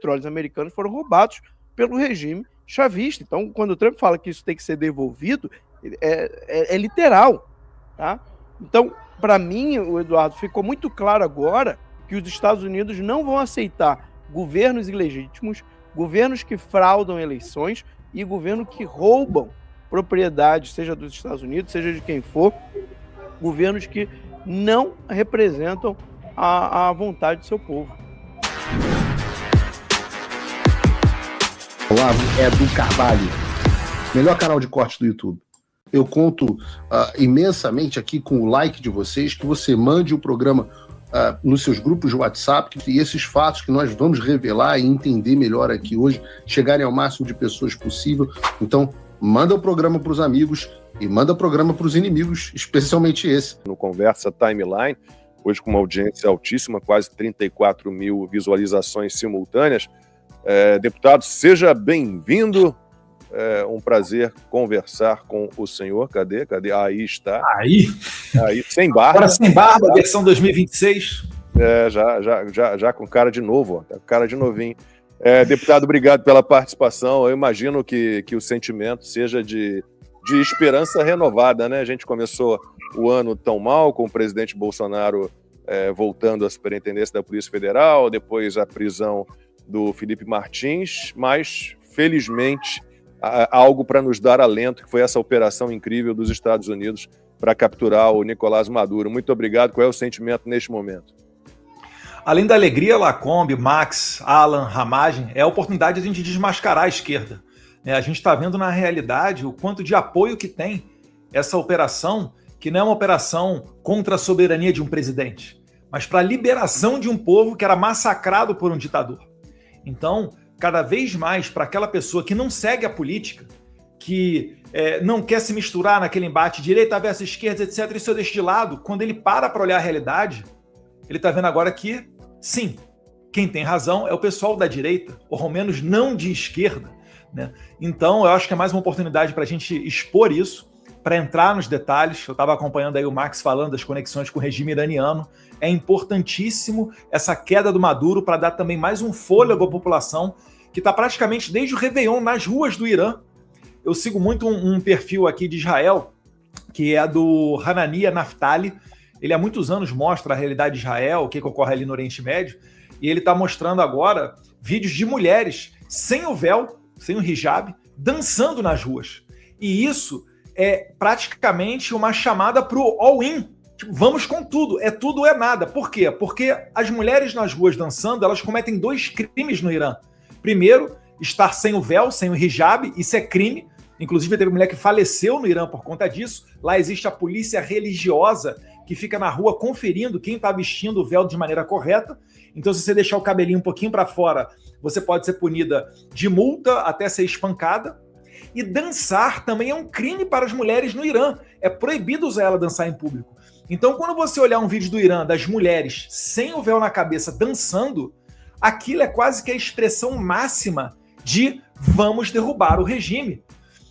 petróleos americanos foram roubados pelo regime chavista. Então, quando o Trump fala que isso tem que ser devolvido, é literal, tá? Então, para mim, o Eduardo, ficou muito claro agora que os Estados Unidos não vão aceitar governos ilegítimos, governos que fraudam eleições e governos que roubam propriedade, seja dos Estados Unidos, seja de quem for, governos que não representam a vontade do seu povo. Olá, Edu Carvalho, melhor canal de corte do YouTube. Eu conto imensamente aqui com o like de vocês, que você mande o programa nos seus grupos de WhatsApp, e esses fatos que nós vamos revelar e entender melhor aqui hoje, chegarem ao máximo de pessoas possível. Então, manda o programa para os amigos e manda o programa para os inimigos, especialmente esse. No Conversa Timeline, hoje com uma audiência altíssima, quase 34 mil visualizações simultâneas. Deputado, seja bem-vindo. É um prazer conversar com o senhor. Cadê? Aí está. Aí, sem barba. Agora sem barba, versão 2026. Já com cara de novo, ó, cara de novinho. Deputado, obrigado pela participação. Eu imagino que o sentimento seja de esperança renovada, né? A gente começou o ano tão mal, com o presidente Bolsonaro voltando à superintendência da Polícia Federal, depois a prisão do Felipe Martins, mas, felizmente, algo para nos dar alento, que foi essa operação incrível dos Estados Unidos para capturar o Nicolás Maduro. Muito obrigado. Qual é o sentimento neste momento? Além da alegria, Lacombe, Max, Alan, Ramagem, é a oportunidade de a gente desmascarar a esquerda. A gente está vendo na realidade o quanto de apoio que tem essa operação, que não é uma operação contra a soberania de um presidente, mas para a liberação de um povo que era massacrado por um ditador. Então, cada vez mais, para aquela pessoa que não segue a política, que não quer se misturar naquele embate direita versus esquerda, etc., isso eu deixo de lado. Quando ele para olhar a realidade, ele está vendo agora que, sim, quem tem razão é o pessoal da direita, ou ao menos não de esquerda, né? Então, eu acho que é mais uma oportunidade para a gente expor isso, para entrar nos detalhes. Eu estava acompanhando aí o Max falando das conexões com o regime iraniano. É importantíssimo essa queda do Maduro para dar também mais um fôlego à população, que está praticamente desde o Réveillon nas ruas do Irã. Eu sigo muito um perfil aqui de Israel, que é do Hanania Naftali. Ele há muitos anos mostra a realidade de Israel, o que ocorre ali no Oriente Médio, e ele está mostrando agora vídeos de mulheres sem o véu, sem o hijab, dançando nas ruas. E isso é praticamente uma chamada para o all-in. Tipo, vamos com tudo, é tudo ou é nada. Por quê? Porque as mulheres nas ruas dançando, elas cometem 2 crimes no Irã. Primeiro, estar sem o véu, sem o hijab, isso é crime. Inclusive, teve uma mulher que faleceu no Irã por conta disso. Lá existe a polícia religiosa que fica na rua conferindo quem está vestindo o véu de maneira correta. Então, se você deixar o cabelinho um pouquinho para fora, você pode ser punida de multa até ser espancada. E dançar também é um crime para as mulheres no Irã. É proibido usar ela dançar em público. Então, quando você olhar um vídeo do Irã das mulheres sem o véu na cabeça dançando, aquilo é quase que a expressão máxima de vamos derrubar o regime.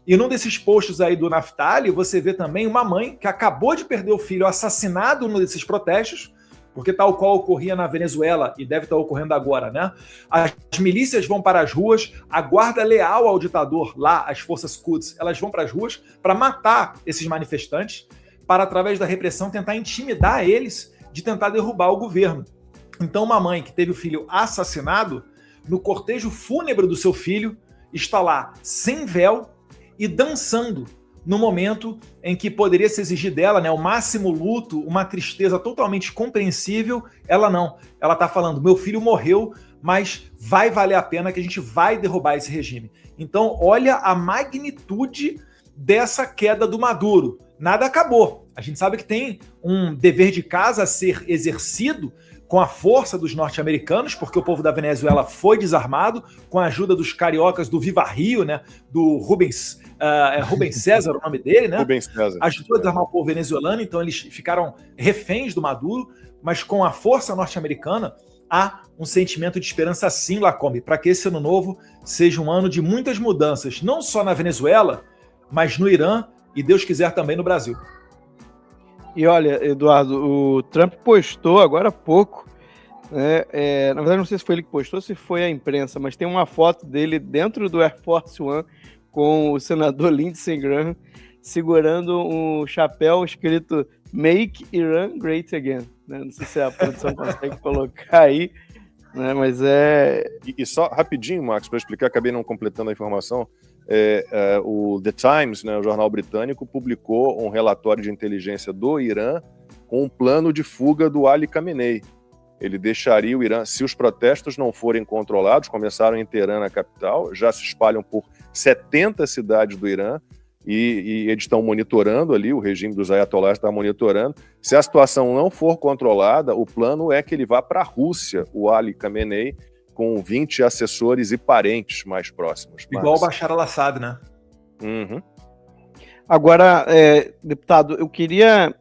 E num desses posts aí do Naftali, você vê também uma mãe que acabou de perder o filho assassinado num desses protestos, porque tal qual ocorria na Venezuela, e deve estar ocorrendo agora, né? As milícias vão para as ruas, a guarda leal ao ditador, lá, as forças Quds, elas vão para as ruas para matar esses manifestantes, para, através da repressão, tentar intimidar eles de tentar derrubar o governo. Então, uma mãe que teve o filho assassinado, no cortejo fúnebre do seu filho, está lá sem véu e dançando, no momento em que poderia se exigir dela, né, o máximo luto, uma tristeza totalmente compreensível. Ela não. Ela está falando, meu filho morreu, mas vai valer a pena, que a gente vai derrubar esse regime. Então, olha a magnitude dessa queda do Maduro. Nada acabou. A gente sabe que tem um dever de casa a ser exercido com a força dos norte-americanos, porque o povo da Venezuela foi desarmado, com a ajuda dos cariocas do Viva Rio, né, do Rubens César, o nome dele, né? Rubens César. Ajudou a desarmar o povo venezuelano, então eles ficaram reféns do Maduro, mas com a força norte-americana há um sentimento de esperança sim, Lacombe, para que esse ano novo seja um ano de muitas mudanças, não só na Venezuela, mas no Irã e, Deus quiser, também no Brasil. E olha, Eduardo, o Trump postou agora há pouco Na verdade, não sei se foi ele que postou, se foi a imprensa, mas tem uma foto dele dentro do Air Force One com o senador Lindsey Graham segurando um chapéu escrito Make Iran Great Again. Né? Não sei se a produção consegue colocar aí, né? Mas E só rapidinho, Max, para explicar, acabei não completando a informação. O The Times, né, o jornal britânico, publicou um relatório de inteligência do Irã com um plano de fuga do Ali Khamenei. Ele deixaria o Irã, se os protestos não forem controlados, começaram em Teherã, na capital, já se espalham por 70 cidades do Irã, e eles estão monitorando ali, o regime dos ayatollahs está monitorando. Se a situação não for controlada, o plano é que ele vá para a Rússia, o Ali Khamenei, com 20 assessores e parentes mais próximos. Igual o Bashar al-Assad, né? Uhum. Agora, deputado, eu queria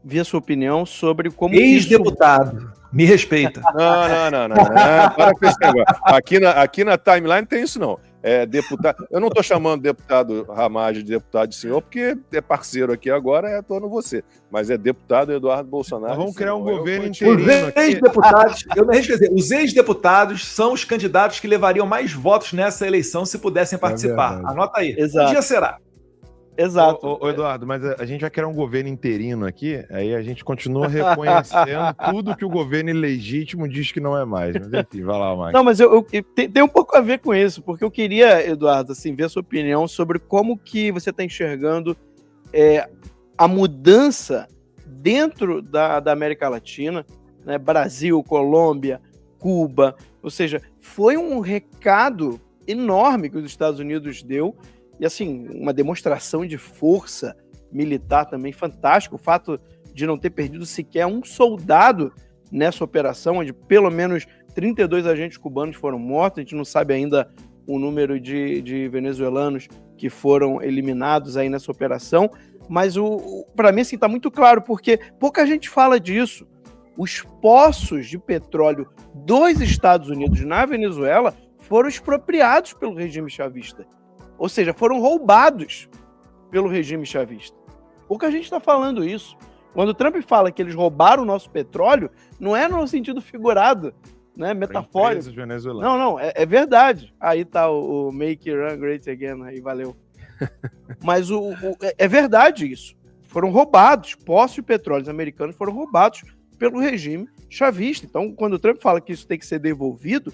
ver a sua opinião sobre como... Ex-deputado, me respeita. Não. Para com esse negócio. Aqui na timeline não tem isso, não. Deputado. Eu não estou chamando deputado Ramage de deputado de senhor, porque é parceiro aqui agora, torno você. Mas é deputado Eduardo Bolsonaro. Nós vamos criar um governo Os interino aqui. ex-deputados, eu me arrisco a dizer, os ex-deputados são os candidatos que levariam mais votos nessa eleição se pudessem participar. verdade. Anota aí. Exato. Um dia será. Exato. Ô, Eduardo, mas a gente vai criar um governo interino aqui, aí a gente continua reconhecendo tudo que o governo ilegítimo diz que não é mais. Mas enfim, vai lá, Max. Não, mas tem um pouco a ver com isso, porque eu queria, Eduardo, assim, ver a sua opinião sobre como que você está enxergando a mudança dentro da América Latina, né? Brasil, Colômbia, Cuba, ou seja, foi um recado enorme que os Estados Unidos deu, e assim, uma demonstração de força militar também fantástico, o fato de não ter perdido sequer um soldado nessa operação, onde pelo menos 32 agentes cubanos foram mortos, a gente não sabe ainda o número de venezuelanos que foram eliminados aí nessa operação, mas para mim assim, está muito claro, porque pouca gente fala disso. Os poços de petróleo dos Estados Unidos na Venezuela foram expropriados pelo regime chavista. Ou seja, foram roubados pelo regime chavista. Pouca gente está falando isso. Quando o Trump fala que eles roubaram o nosso petróleo, não é no sentido figurado, né, metafórico. Não, é verdade. Aí está o Make Iran Great Again, aí valeu. Mas é verdade isso. Foram roubados, poços de petróleo americanos foram roubados pelo regime chavista. Então, quando o Trump fala que isso tem que ser devolvido,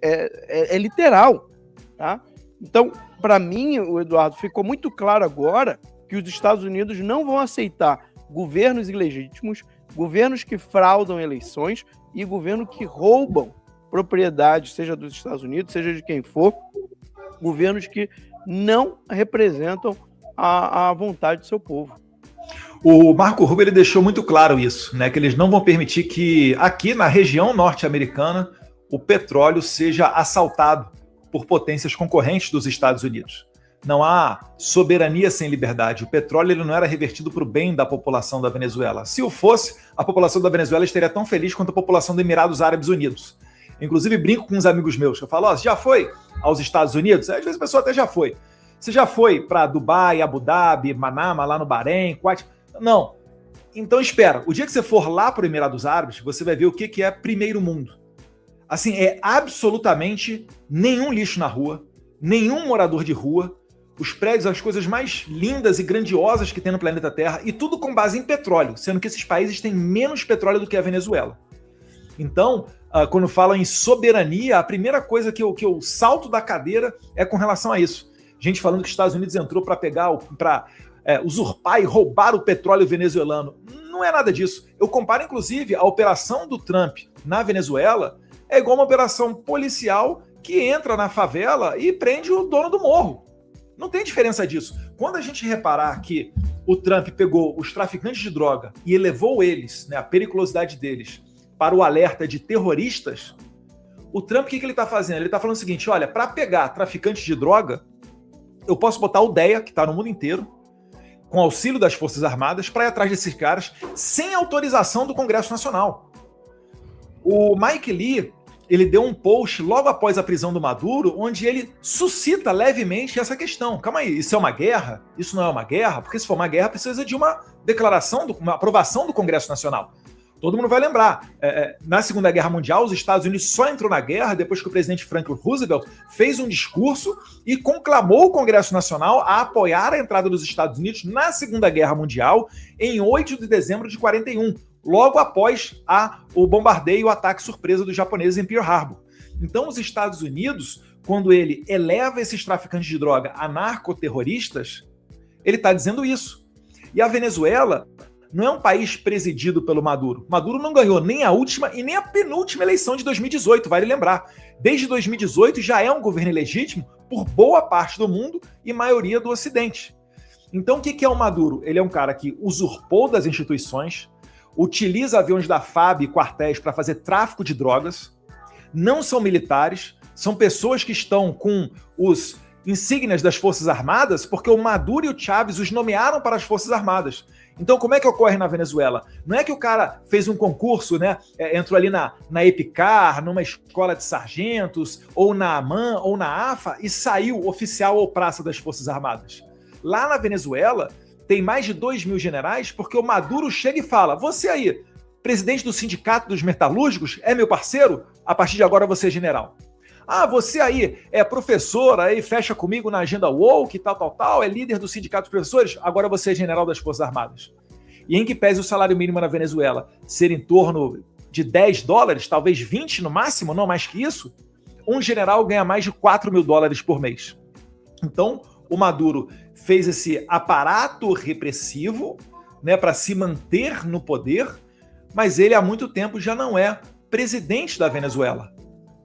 é literal, tá? Então, para mim, o Eduardo, ficou muito claro agora que os Estados Unidos não vão aceitar governos ilegítimos, governos que fraudam eleições e governos que roubam propriedades, seja dos Estados Unidos, seja de quem for, governos que não representam a vontade do seu povo. O Marco Rubio ele deixou muito claro isso, né, que eles não vão permitir que aqui na região norte-americana o petróleo seja assaltado por potências concorrentes dos Estados Unidos. Não há soberania sem liberdade. O petróleo ele não era revertido para o bem da população da Venezuela. Se o fosse, a população da Venezuela estaria tão feliz quanto a população dos Emirados Árabes Unidos. Inclusive, brinco com uns amigos meus, que eu falo, você já foi aos Estados Unidos? Às vezes a pessoa até já foi. Você já foi para Dubai, Abu Dhabi, Manama, lá no Bahrein, Kuwait? Não. Então espera, o dia que você for lá para os Emirados Árabes, você vai ver o que é primeiro mundo. Assim, é absolutamente nenhum lixo na rua, nenhum morador de rua, os prédios, as coisas mais lindas e grandiosas que tem no planeta Terra, e tudo com base em petróleo, sendo que esses países têm menos petróleo do que a Venezuela. Então, quando falam em soberania, a primeira coisa que eu salto da cadeira é com relação a isso. Gente falando que os Estados Unidos entrou para usurpar e roubar o petróleo venezuelano. Não é nada disso. Eu comparo, inclusive, a operação do Trump na Venezuela é igual uma operação policial que entra na favela e prende o dono do morro. Não tem diferença disso. Quando a gente reparar que o Trump pegou os traficantes de droga e elevou eles, né, a periculosidade deles, para o alerta de terroristas, o Trump, o que ele está fazendo? Ele está falando o seguinte, olha, para pegar traficantes de droga, eu posso botar o DEA, que está no mundo inteiro, com auxílio das Forças Armadas, para ir atrás desses caras, sem autorização do Congresso Nacional. O Mike Lee, ele deu um post logo após a prisão do Maduro, onde ele suscita levemente essa questão. Calma aí, isso é uma guerra? Isso não é uma guerra? Porque se for uma guerra, precisa de uma declaração, uma aprovação do Congresso Nacional. Todo mundo vai lembrar, na Segunda Guerra Mundial, os Estados Unidos só entrou na guerra depois que o presidente Franklin Roosevelt fez um discurso e conclamou o Congresso Nacional a apoiar a entrada dos Estados Unidos na Segunda Guerra Mundial em 8 de dezembro de 41, logo após o bombardeio e o ataque surpresa dos japoneses em Pearl Harbor. Então, os Estados Unidos, quando ele eleva esses traficantes de droga a narcoterroristas, ele está dizendo isso. E a Venezuela não é um país presidido pelo Maduro. Maduro não ganhou nem a última e nem a penúltima eleição de 2018, vale lembrar. Desde 2018 já é um governo ilegítimo por boa parte do mundo e maioria do Ocidente. Então o que é o Maduro? Ele é um cara que usurpou das instituições, utiliza aviões da FAB e quartéis para fazer tráfico de drogas, não são militares, são pessoas que estão com os insígnias das Forças Armadas porque o Maduro e o Chávez os nomearam para as Forças Armadas. Então, como é que ocorre na Venezuela? Não é que o cara fez um concurso, né? Entrou ali na EPICAR, numa escola de sargentos, ou na AMAN, ou na AFA, e saiu oficial ou praça das Forças Armadas. Lá na Venezuela, tem mais de 2.000 generais, porque o Maduro chega e fala: você aí, presidente do Sindicato dos Metalúrgicos, é meu parceiro? A partir de agora você é general. Ah, você aí é professor, aí fecha comigo na agenda woke, tal, é líder do Sindicato dos Professores, agora você é general das Forças Armadas. E em que pese o salário mínimo na Venezuela ser em torno de $10, talvez 20 no máximo, não mais que isso, um general ganha mais de $4.000 por mês. Então, o Maduro fez esse aparato repressivo, né, para se manter no poder, mas ele há muito tempo já não é presidente da Venezuela.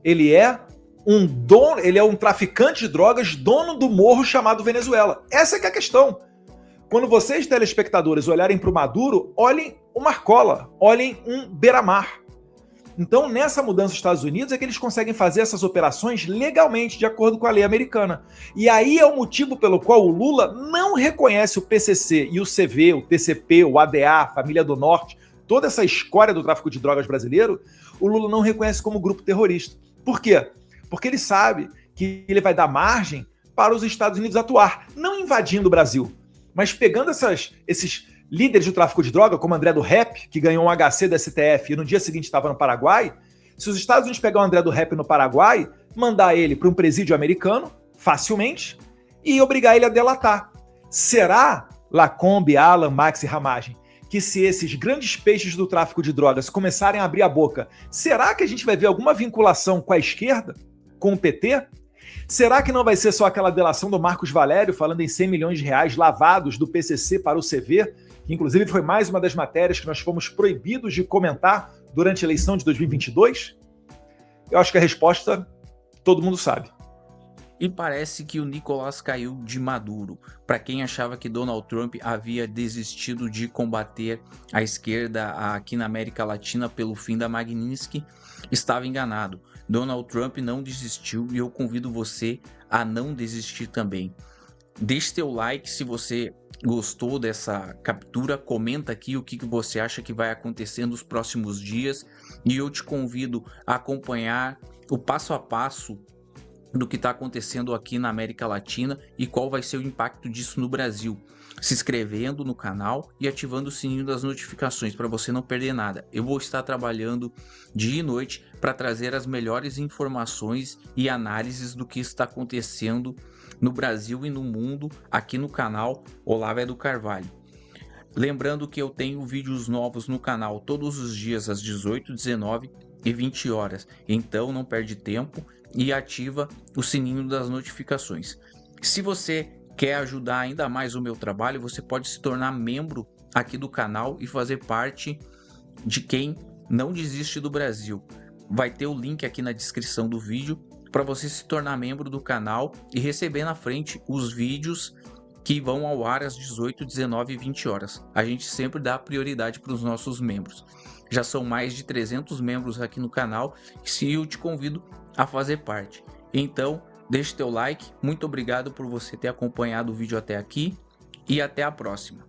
Ele é um traficante de drogas, dono do morro chamado Venezuela. Essa é que é a questão. Quando vocês, telespectadores, olharem para o Maduro, olhem o Marcola, olhem um beira-mar. Então, nessa mudança dos Estados Unidos é que eles conseguem fazer essas operações legalmente, de acordo com a lei americana. E aí é o motivo pelo qual o Lula não reconhece o PCC e o CV, o TCP, o ADA, a Família do Norte, toda essa escória do tráfico de drogas brasileiro, o Lula não reconhece como grupo terrorista. Por quê? Porque ele sabe que ele vai dar margem para os Estados Unidos atuar, não invadindo o Brasil, mas pegando esses líderes do tráfico de droga, como André do Rep, que ganhou um HC da STF e no dia seguinte estava no Paraguai. Se os Estados Unidos pegar o André do Rep no Paraguai, mandar ele para um presídio americano, facilmente, e obrigar ele a delatar. Será, Lacombe, Alan, Max e Ramagem, que se esses grandes peixes do tráfico de drogas começarem a abrir a boca, será que a gente vai ver alguma vinculação com a esquerda? Com o PT? Será que não vai ser só aquela delação do Marcos Valério falando em 100 milhões de reais lavados do PCC para o CV, que inclusive foi mais uma das matérias que nós fomos proibidos de comentar durante a eleição de 2022? Eu acho que a resposta todo mundo sabe. E parece que o Nicolás caiu de Maduro. Para quem achava que Donald Trump havia desistido de combater a esquerda aqui na América Latina pelo fim da Magnitsky, estava enganado. Donald Trump não desistiu e eu convido você a não desistir também. Deixe seu like se você gostou dessa captura, comenta aqui o que você acha que vai acontecer nos próximos dias e eu te convido a acompanhar o passo a passo do que está acontecendo aqui na América Latina e qual vai ser o impacto disso no Brasil, se inscrevendo no canal e ativando o sininho das notificações para você não perder nada. Eu vou estar trabalhando dia e noite para trazer as melhores informações e análises do que está acontecendo no Brasil e no mundo aqui no canal Olavo do Carvalho. Lembrando que eu tenho vídeos novos no canal todos os dias às 18, 19 e 20 horas, então não perde tempo e ativa o sininho das notificações. Se você quer ajudar ainda mais o meu trabalho, você pode se tornar membro aqui do canal e fazer parte de quem não desiste do Brasil. Vai ter o link aqui na descrição do vídeo para você se tornar membro do canal e receber na frente os vídeos que vão ao ar às 18, 19 e 20 horas. A gente sempre dá prioridade para os nossos membros. Já são mais de 300 membros aqui no canal e eu te convido a fazer parte. Então, deixe teu like, muito obrigado por você ter acompanhado o vídeo até aqui e até a próxima.